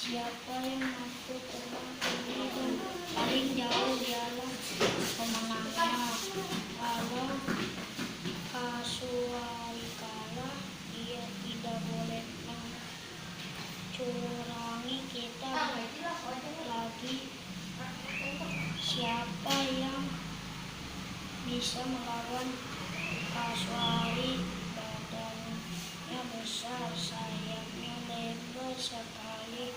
Siapa yang mampu terbang tinggi dan paling jauh dialah pemenangnya. Kalau Kasuari kalah, dia tidak boleh mencurangi kita lagi. Siapa yang bisa melawan Kasuari? Badannya besar, sayapnya lebar sekali.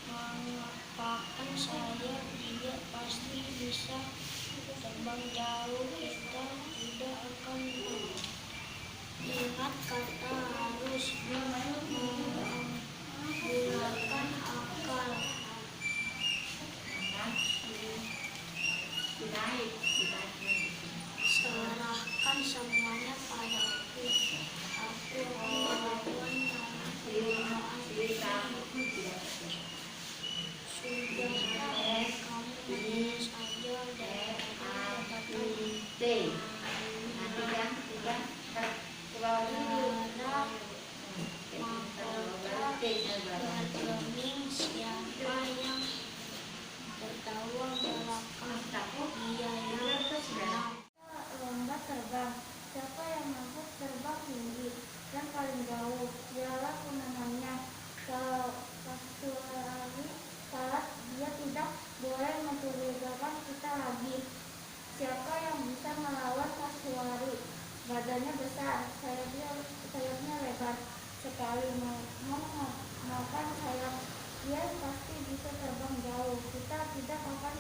Mengepakkan sayap, dia pasti bisa terbang jauh. Kita tidak akan ingat kata harus menggunakan akal. Serahkan semuanya padaku. Aku akan melawan perubahan ini. Sudah kamu hanya saja darah mahkota bergeming. Siapa yang tertawa belakang, dia yang menang. Lomba terbang. Siapa yang mampu terbang tinggi dan paling jauh, dialah pemenangnya. Kalau Kasuari kalah, dia tidak boleh mencurigakan kita lagi. Siapa yang bisa melawan Kasuari? Badannya besar, sayapnya lebar sekali. Makan sayap, dia pasti bisa terbang jauh. Kita tidak akan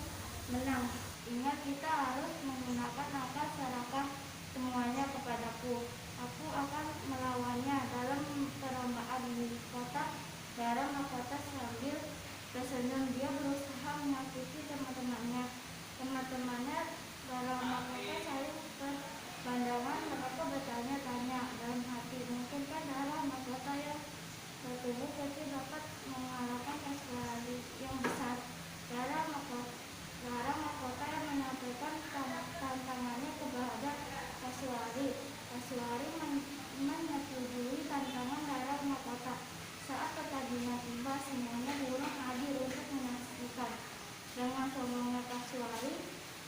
menang. Ingat, kita harus menggunakan akal. Serahkan semuanya kepadaku. Aku akan melawannya dalam perlombaan di kota darah mahkota. Sambil tersenyum, dia berusaha menyakiti teman-temannya. Teman-temannya darah mahkota saling berpandangan. Mereka bertanya-tanya dalam hati, mungkinkah darah mahkota yang bertubuh kecil dapat mengalahkan Kasuari yang besar? Darah mahkota yang menyampaikan tantangannya kepada Kasuari. Kasuari menyetujui tantangan darah mahkota. Saat pertandingan tiba, semuanya burung hadir untuk menyaksikan. Dengan sombongnya Kasuari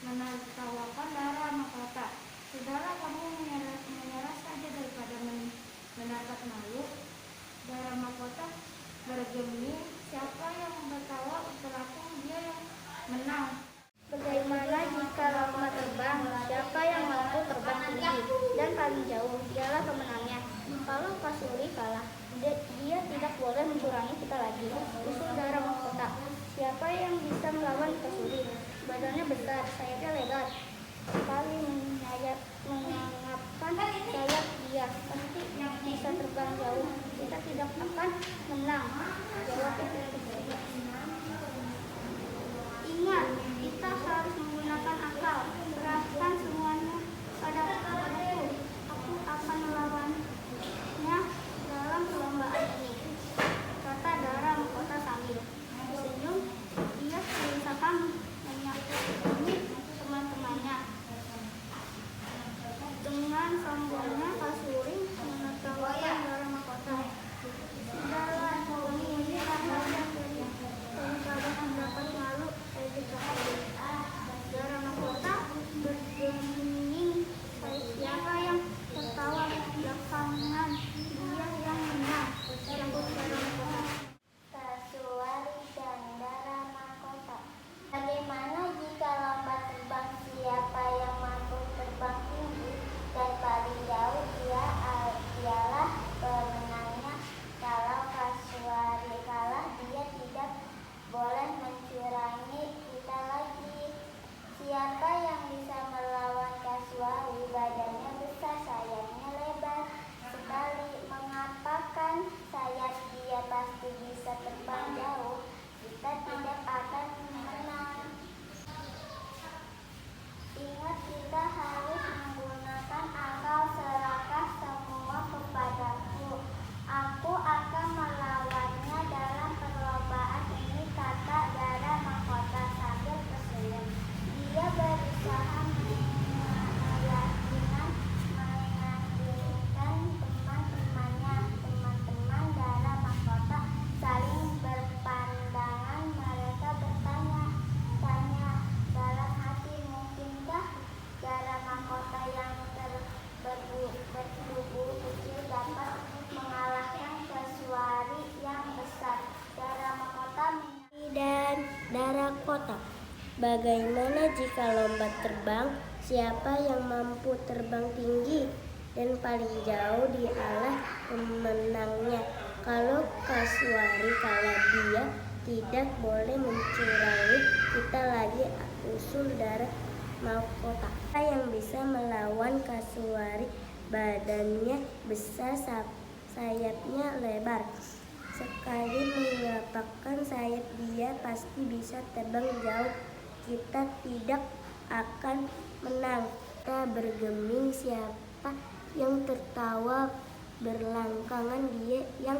menertawakan darah mahkota. Sudahlah, kamu menyerah saja daripada mendapat malu. Darah mahkota bergeming. Siapa yang bertawa belakang, dia yang menang. Bagaimana jika lomba terbang? Siapa yang mampu terbang tinggi dan paling jauh, dialah pemenangnya. Kalau Kasuari kalah, dia tidak boleh mencurangi kita lagi. Usul darah mahkota. Siapa yang bisa melawan Kasuari? Badannya besar, sayapnya lebar sekali. Mengangapkan sayap, dia pasti bisa terbang jauh. Kita tidak akan menang. Jawabnya ingat, kita harus menggunakan akal. Serahkan semuanya padaku. Aku akan melawannya dalam perlombaan ini, kata darah mahkota sambil tersenyum. Dia berusaha menyakiti teman-temannya. Dengan sombongnya Kasuari menertawakan darah mahkota. Sudahlah, kamu menyerah mahkota. Bagaimana jika lomba terbang? Siapa yang mampu terbang tinggi dan paling jauh dialah pemenangnya. Kalau Kasuari kalah, dia tidak boleh mencurangi. Kita lagi usul darah mahkota. Siapa yang bisa melawan Kasuari? Badannya besar, sayapnya lebar. Sekali mengepakkan sayap, dia pasti bisa terbang jauh. Kita tidak akan menang. Kita bergeming, siapa yang tertawa berlangkangan, dia yang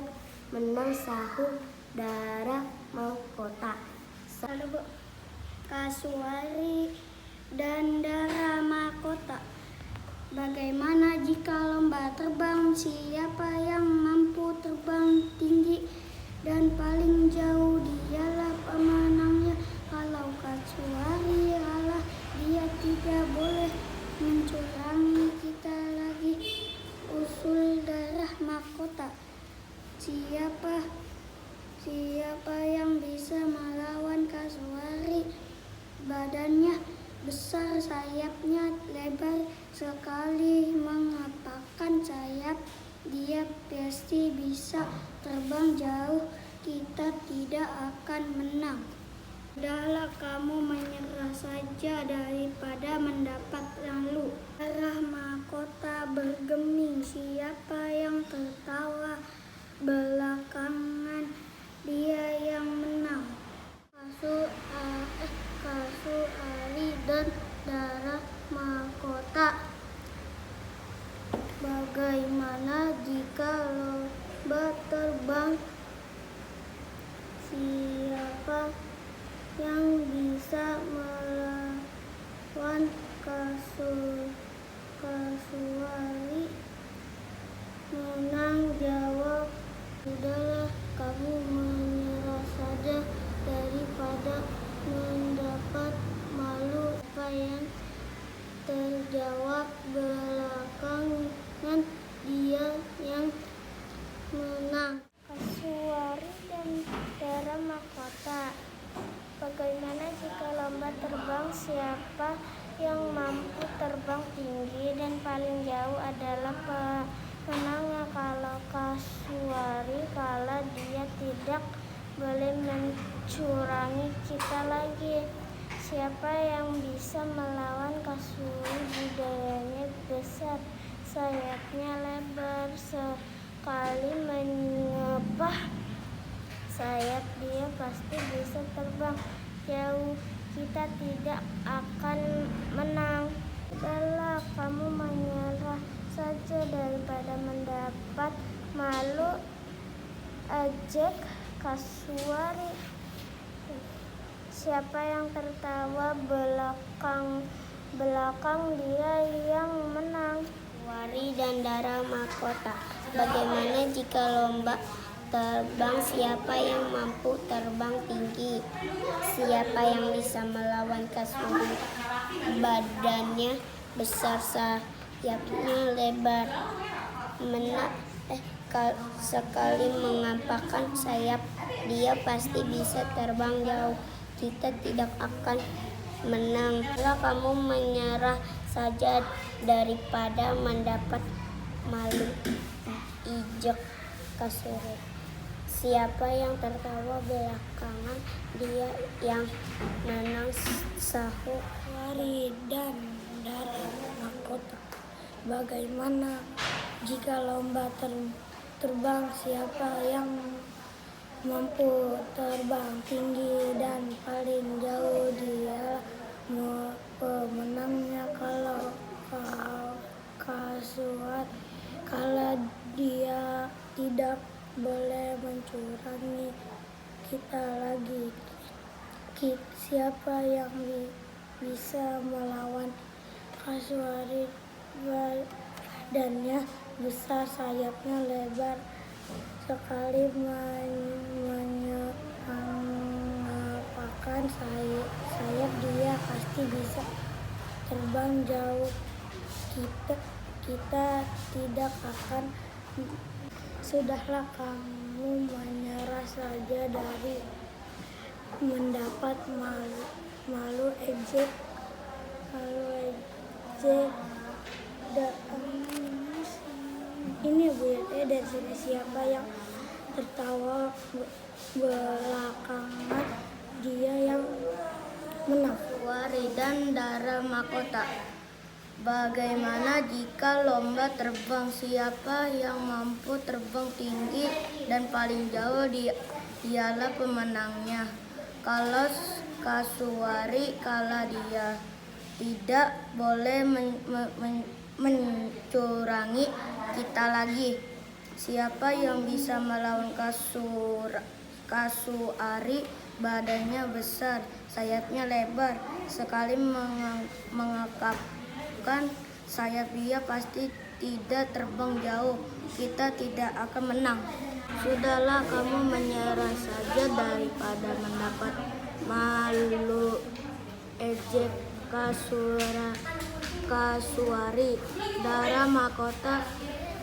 menang, sahut darah mahkota. Kasuari dan darah mahkota. Bagaimana jika lomba terbang? Siapa yang mampu terbang tinggi dan paling jauh, dialah pemenangnya. Kalau Kasuari kalah, dia tidak boleh mencurangi. Kita lagi usul darah mahkota. Siapa yang bisa melawan Kasuari? Badannya besar, sayapnya lebar. Sekali mengepakkan sayap, dia pasti bisa terbang jauh. Kita tidak akan menang. Sudahlah, kamu menyerah saja daripada mendapat malu. Darah mahkota bergeming, siapa yang tertawa belakangan, dia yang menang. Kasuari dan darah mahkota. Bagaimana jika lomba terbang? Siapa yang bisa melawan Kasuari? Menang, jawab. Sudahlah, kamu menyerah saja daripada mendapat malu. Apa yang terjawab belakangan, dia yang menang. Kasuari dan darah mahkota. Bagaimana jika lomba terbang? Siapa yang mampu terbang tinggi dan paling jauh adalah pemenangnya. Kalau Kasuari kalah, dia tidak boleh mencurangi. Kita lagi. Siapa yang bisa melawan Kasuari? Badannya besar, sayapnya lebar. Sekali mengepakkan sayap, dia pasti bisa terbang jauh. Kita tidak akan menang. Sudahlah, kamu menyerah saja daripada mendapat malu, ejek Kasuari. Siapa yang tertawa belakang, dia yang menang. Kasuari dan darah mahkota. Bagaimana jika lomba terbang? Siapa yang mampu terbang tinggi? Siapa yang bisa melawan Kasuari? Badannya besar, sayapnya lebar. Sekali mengepakkan sayap, dia pasti bisa terbang jauh. Kita tidak akan menang. Kalau kamu menyerah saja daripada mendapat malu, ejek Kasuari. Siapa yang tertawa belakangan, dia yang menang, sahut Kasuari dan darah mahkota. Bagaimana jika lomba terbang? Siapa yang mampu terbang tinggi dan paling jauh, dialah pemenangnya. Kalau Kasuari kalah, dia tidak boleh mencurangi. Kita lagi. Siapa yang bisa melawan Kasuari? Badannya besar, sayapnya lebar. Sekali mengepakkan sayap, dia pasti bisa terbang jauh. Kita tidak akan. Sudahlah, kamu menyerah saja mendapat malu ejek ini Bu ya, dari siapa yang tertawa belakangan dia yang menang. Wari dan Dara Mahkota. Bagaimana jika lomba terbang? Siapa yang mampu terbang tinggi dan paling jauh dialah pemenangnya. Kalau Kasuari kalah, dia tidak boleh mencurangi kita lagi. Siapa yang bisa melawan Kasuari? Badannya besar, sayapnya lebar, sekali mengepakkan sayap dia pasti tidak terbang jauh. Kita tidak akan menang. Sudahlah, kamu menyerah saja daripada mendapat malu ejek Kasuari. Dara Mahkota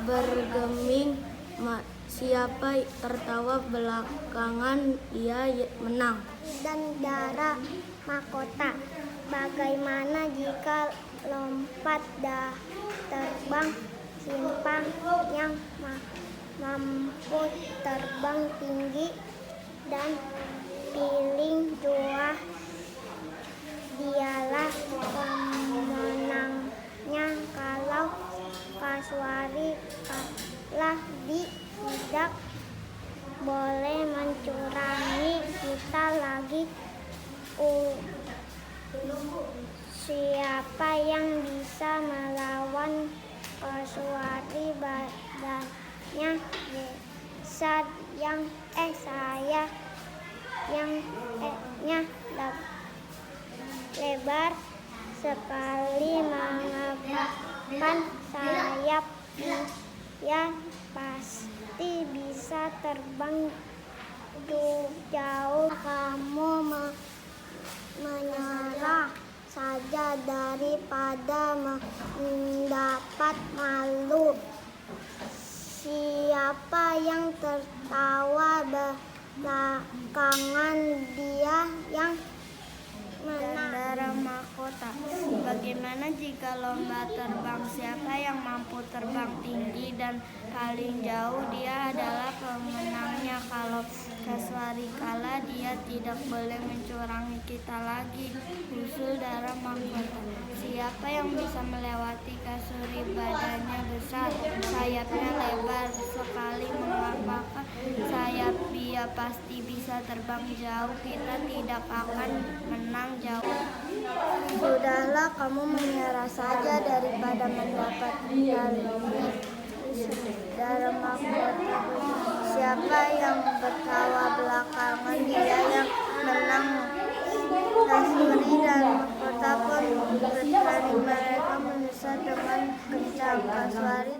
bergeming, siapa tertawa belakangan dia menang. Dan Dara Mahkota, bagaimana jika lompat terbang? Simpang yang mampu terbang tinggi dan piling jauh dialah pemenangnya. Kalau Kasuari kalah, tidak boleh mencurangi kita lagi. Siapa yang bisa melawan Kasuari? Badannya besar, saya yang lebar, sekali mengepakkan sayap dia pasti bisa terbang jauh. Kamu menyerah saja daripada mendapat malu. Siapa yang tertawa belakangan dia yang menang. Dara Mahkota. Bagaimana jika lomba terbang? Siapa yang mampu terbang tinggi dan paling jauh dia adalah pemenangnya. Kalau Kasuari kalah, dia tidak boleh mencurangi kita lagi. Usul Dara Mahkota. Siapa yang bisa melewati Kasuari? Badannya besar, sayapnya lebar, sekali mengepakkan sayap dia pasti bisa terbang jauh. Kita tidak akan menang jauh. Sudahlah, kamu menyerah saja daripada mendapat malu. Dara Mahkota. Siapa yang tertawa belakangan dia yang menang. Kasuari dan Mahkota pun berlari, mereka menyusah dengan kencang. Kasuari